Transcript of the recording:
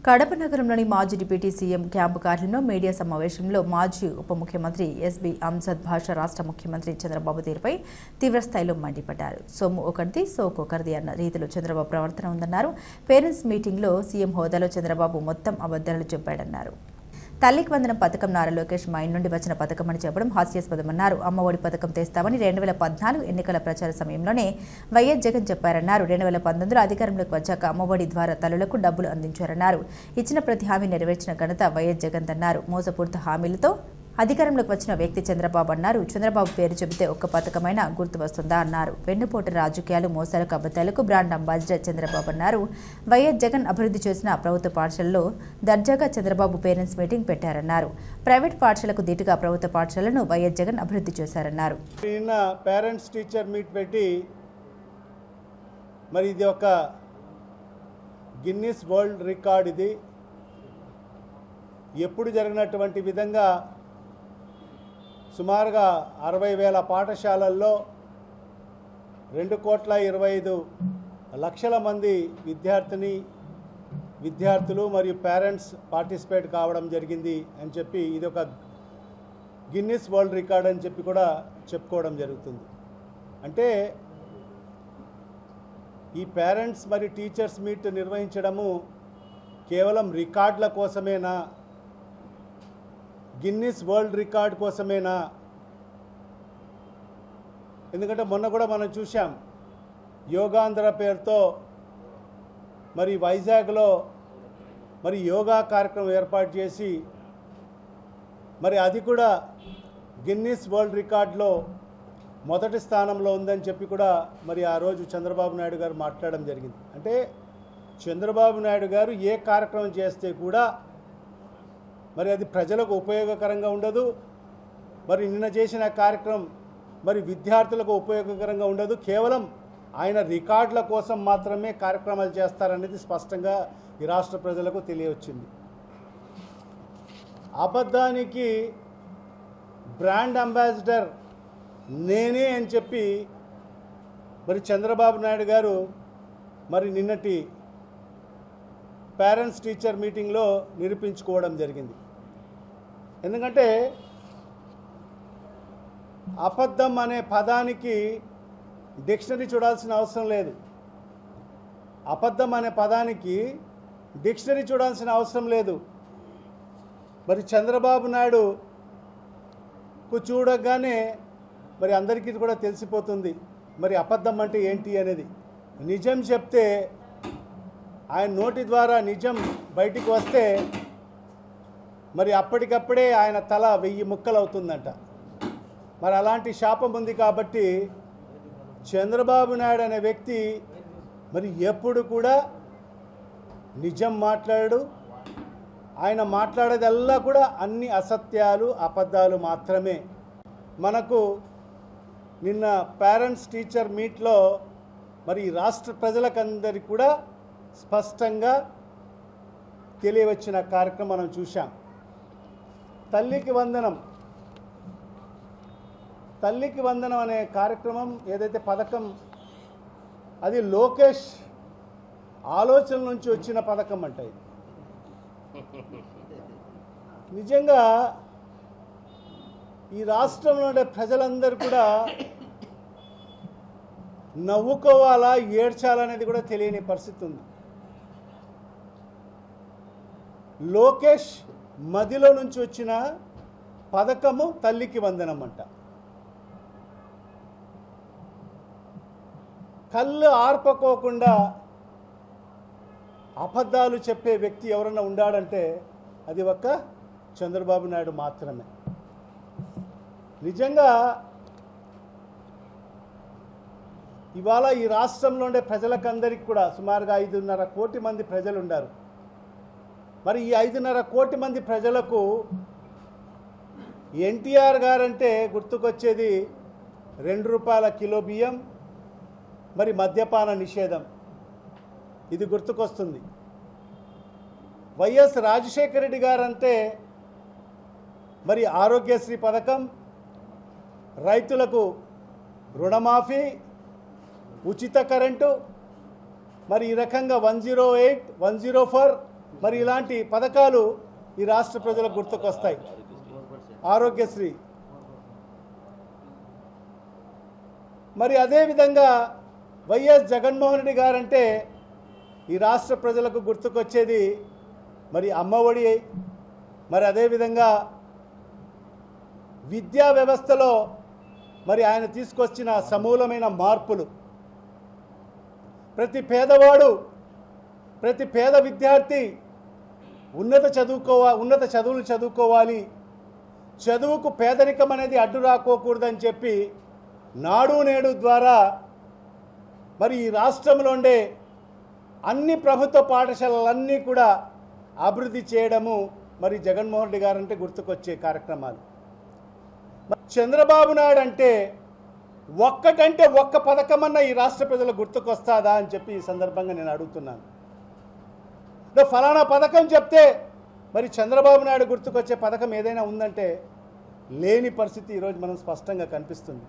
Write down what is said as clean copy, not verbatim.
కడప నగరంలోని మాజీ deputy CM camp కార్యాలయంలో మీడియా సమావేశంలో మాజీ ఉప ముఖ్యమంత్రి ఎస్బీ అంజద్ భాషా రాష్ట్ర ముఖ్యమంత్రి చంద్రబాబు తీరుపై తీవ్రస్థాయిలో మండిపడ్డారు. సొమ్ము ఒకరిది సోకొకరిది అన్న రీతిలో చంద్రబాబు ప్రవర్తన ఉందన్నారు. పేరెంట్స్ మీటింగ్లో సీఎం హోదాలో చంద్రబాబు మొత్తం అబద్ధాలు చెప్పాడన్నారు. తల్లికి వందనం పథకం నారా లోకేష్ మైండ్ నుండి వచ్చిన పథకం అని చెప్పడం హాస్యాస్పదమన్నారు. అమ్మఒడి పథకం తెస్తామని 2014 ఎన్నికల ప్రచార సమయంలోనే వైఎస్ జగన్ చెప్పారన్నారు. 2019లో అధికారంలోకి వచ్చాక అమ్మఒడి ద్వారా తల్లులకు డబ్బులు అందించారన్నారు. ఇచ్చిన ప్రతి హామీ నెరవేర్చిన ఘనత వైఎస్ జగన్ అన్నారు. మోసపూరిత హామీలతో అధికారంలోకి వచ్చిన వ్యక్తి చంద్రబాబు అన్నారు. చంద్రబాబు పేరు చెబితే ఒక్క పథకమైనా గుర్తు వస్తుందా అన్నారు. వెన్నుపోటు రాజకీయాలు, మోసాలకు, అబద్ధాలకు బ్రాండ్ అంబాసిడర్ చంద్రబాబు అన్నారు. వైఎస్ జగన్ అభివృద్ధి చేసిన ప్రభుత్వ పాఠశాలలో దర్జాగా చంద్రబాబు పేరెంట్స్ మీటింగ్ పెట్టారన్నారు. ప్రైవేట్ పాఠశాలకు ధీటుగా ప్రభుత్వ పాఠశాలను వైఎస్ జగన్ అభివృద్ధి చేశారన్నారు. నిన్న పేరెంట్స్ టీచర్ మీట్ పెట్టి మరి ఇది ఒక గిన్నిస్ వరల్డ్ రికార్డ్. ఇది ఎప్పుడు జరిగినటువంటి విధంగా సుమారుగా 60,000 పాఠశాలల్లో 2,25,00,000 మంది విద్యార్థులు మరియు పేరెంట్స్ పార్టిసిపేట్ కావడం జరిగింది అని చెప్పి ఇది ఒక గిన్నిస్ వరల్డ్ రికార్డ్ అని చెప్పి కూడా చెప్పుకోవడం జరుగుతుంది. అంటే ఈ పేరెంట్స్ మరియు టీచర్స్ మీట్ నిర్వహించడము కేవలం రికార్డుల కోసమేనా, గిన్నిస్ వరల్డ్ రికార్డ్ కోసమేనా? ఎందుకంటే మొన్న కూడా మనం చూసాం, యోగాంధ్ర పేరుతో మరి వైజాగ్లో మరి యోగా కార్యక్రమం ఏర్పాటు చేసి మరి అది కూడా గిన్నిస్ వరల్డ్ రికార్డులో మొదటి స్థానంలో ఉందని చెప్పి కూడా మరి ఆ రోజు చంద్రబాబు నాయుడు గారు మాట్లాడడం జరిగింది. అంటే చంద్రబాబు నాయుడు గారు ఏ కార్యక్రమం చేస్తే కూడా మరి అది ప్రజలకు ఉపయోగకరంగా ఉండదు, మరి నిన్న చేసిన కార్యక్రమం మరి విద్యార్థులకు ఉపయోగకరంగా ఉండదు, కేవలం ఆయన రికార్డుల కోసం మాత్రమే కార్యక్రమాలు చేస్తారనేది స్పష్టంగా ఈ రాష్ట్ర ప్రజలకు తెలియవచ్చింది. అబద్ధానికి బ్రాండ్ అంబాసిడర్ నేనే అని చెప్పి మరి చంద్రబాబు నాయుడు గారు మరి నిన్నటి పేరెంట్స్ టీచర్ మీటింగ్లో నిరూపించుకోవడం జరిగింది. ఎందుకంటే అబద్ధం అనే పదానికి డిక్షనరీ చూడాల్సిన అవసరం లేదు. అబద్ధం అనే పదానికి డిక్షనరీ చూడాల్సిన అవసరం లేదు. మరి చంద్రబాబు నాయుడుకు చూడగానే మరి అందరికీ కూడా తెలిసిపోతుంది మరి అబద్ధం అంటే ఏంటి అనేది. నిజం చెప్తే ఆయన నోటి ద్వారా నిజం బయటికి వస్తే మరి అప్పటికప్పుడే ఆయన తల 1000 ముక్కలు అవుతుందంట. మరి అలాంటి శాపం ఉంది కాబట్టి చంద్రబాబు నాయుడు అనే వ్యక్తి మరి ఎప్పుడు కూడా నిజం మాట్లాడు. ఆయన మాట్లాడేదల్లా కూడా అన్ని అసత్యాలు, అబద్ధాలు మాత్రమే. మనకు నిన్న పేరెంట్స్ టీచర్ మీట్లో మరి రాష్ట్ర ప్రజలకందరికీ కూడా స్పష్టంగా తెలియవచ్చిన కార్యక్రమం మనం చూసాం. తల్లికి వందనం అనే కార్యక్రమం ఏదైతే పథకం, అది లోకేష్ ఆలోచన నుంచి వచ్చిన పథకం అంట. ఇది నిజంగా ఈ రాష్ట్రంలో ఉండే ప్రజలందరూ కూడా నవ్వుకోవాలా, ఏడ్చాలనేది కూడా తెలియని పరిస్థితి ఉంది. లోకేష్ మదిలో నుంచి వచ్చిన పథకము తల్లికి వందనం అంట. కళ్ళు ఆర్పకోకుండా అబద్ధాలు చెప్పే వ్యక్తి ఎవరన్నా ఉండాడంటే అది ఒక్క చంద్రబాబు నాయుడు మాత్రమే. నిజంగా ఇవాళ ఈ రాష్ట్రంలో ఉండే ప్రజలకందరికీ కూడా సుమారుగా 5.5 కోటి మంది ప్రజలు ఉన్నారు. మరి ఈ 5.5 కోటి మంది ప్రజలకు ఎన్టీఆర్ గారంటే గుర్తుకొచ్చేది ₹2 కిలో బియ్యం, మరి మద్యపాన నిషేధం, ఇది గుర్తుకొస్తుంది. వైఎస్ రాజశేఖర రెడ్డి గారంటే మరి ఆరోగ్యశ్రీ పథకం, రైతులకు రుణమాఫీ, ఉచిత కరెంటు, మరి ఈ రకంగా 108, 104 మరి ఇలాంటి పథకాలు ఈ రాష్ట్ర ప్రజలకు గుర్తుకొస్తాయి. ఆరోగ్యశ్రీ, మరి అదేవిధంగా వైఎస్ జగన్మోహన్ రెడ్డి గారంటే ఈ రాష్ట్ర ప్రజలకు గుర్తుకొచ్చేది మరి అమ్మఒడి, మరి అదేవిధంగా విద్యా వ్యవస్థలో మరి ఆయన తీసుకొచ్చిన సమూలమైన మార్పులు. ప్రతి పేదవాడు, ప్రతి పేద విద్యార్థి ఉన్నత చదువులు చదువుకోవాలి, చదువుకు పేదరికం అనేది అడ్డు రాకోకూడదని చెప్పి నాడు నేడు ద్వారా మరి ఈ రాష్ట్రంలో ఉండే అన్ని ప్రభుత్వ పాఠశాలలన్నీ కూడా అభివృద్ధి చేయడము మరి జగన్మోహన్ రెడ్డి గారంటే గుర్తుకొచ్చే కార్యక్రమాలు. చంద్రబాబు నాయుడు అంటే ఒక్కటంటే ఒక్క పథకమన్నా ఈ రాష్ట్ర ప్రజలకు గుర్తుకొస్తాదా అని చెప్పి ఈ సందర్భంగా నేను అడుగుతున్నాను. ఫలానా పథకం చెప్తే మరి చంద్రబాబు నాయుడు గుర్తుకొచ్చే పథకం ఏదైనా ఉందంటే లేని పరిస్థితి ఈరోజు మనం స్పష్టంగా కనిపిస్తుంది.